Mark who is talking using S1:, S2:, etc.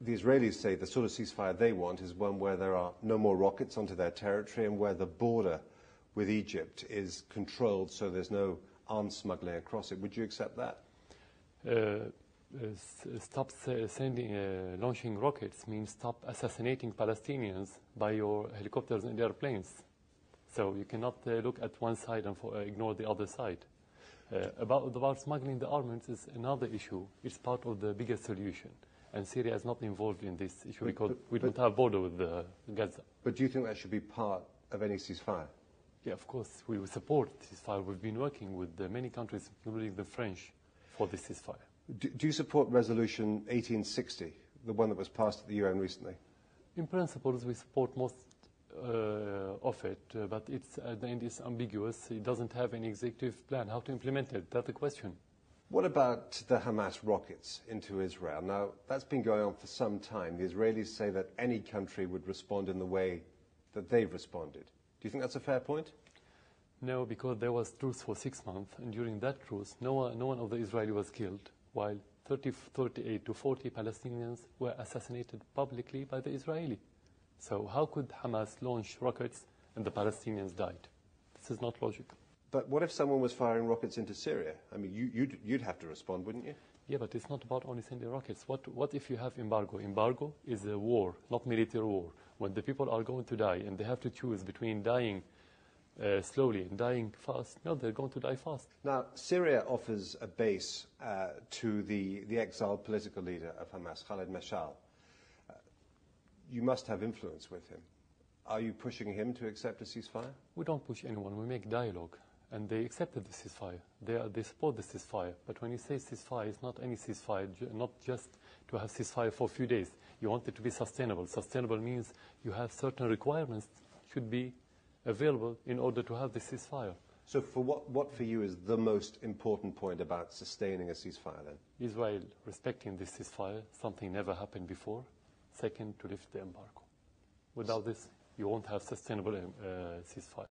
S1: The Israelis say the sort of ceasefire they want is one where there are no more rockets onto their territory and where the border with Egypt is controlled so there's no arms smuggling across it. Would you accept that?
S2: Stop launching rockets means stop assassinating Palestinians by your helicopters and airplanes. So you cannot look at one side and ignore the other side. About smuggling the armaments is another issue. It's part of the bigger solution. And Syria is not involved in this issue because we don't have border with Gaza.
S1: But do you think that should be part of any ceasefire?
S2: Yeah, of course. We will support ceasefire. We've been working with many countries, including the French, for this ceasefire.
S1: Do you support Resolution 1860, the one that was passed at the UN recently?
S2: In principle, we support most of it, but it's, at the end it's ambiguous. It doesn't have any executive plan how to implement it. That's the question.
S1: What about the Hamas rockets into Israel? Now, that's been going on for some time. The Israelis say that any country would respond in the way that they've responded. Do you think that's a fair point?
S2: No, because there was truce for 6 months, and during that truce, no one of the Israelis was killed, while 38 to 40 Palestinians were assassinated publicly by the Israeli. So how could Hamas launch rockets and the Palestinians died? This is not logical.
S1: But what if someone was firing rockets into Syria? I mean, you'd have to respond, wouldn't you?
S2: Yeah, but it's not about only sending rockets. What if you have embargo? Embargo is a war, not military war. When the people are going to die and they have to choose between dying slowly and dying fast, no, they're going to die fast.
S1: Now, Syria offers a base to the exiled political leader of Hamas, Khaled Mashal. You must have influence with him. Are you pushing him to accept a ceasefire?
S2: We don't push anyone. We make dialogue. And they accepted the ceasefire. They support the ceasefire. But when you say ceasefire, it's not any ceasefire, not just to have ceasefire for a few days. You want it to be sustainable. Sustainable means you have certain requirements should be available in order to have the ceasefire.
S1: So for what for you is the most important point about sustaining a ceasefire then?
S2: Israel respecting this ceasefire, something never happened before. Second, to lift the embargo. Without this, you won't have sustainable ceasefire.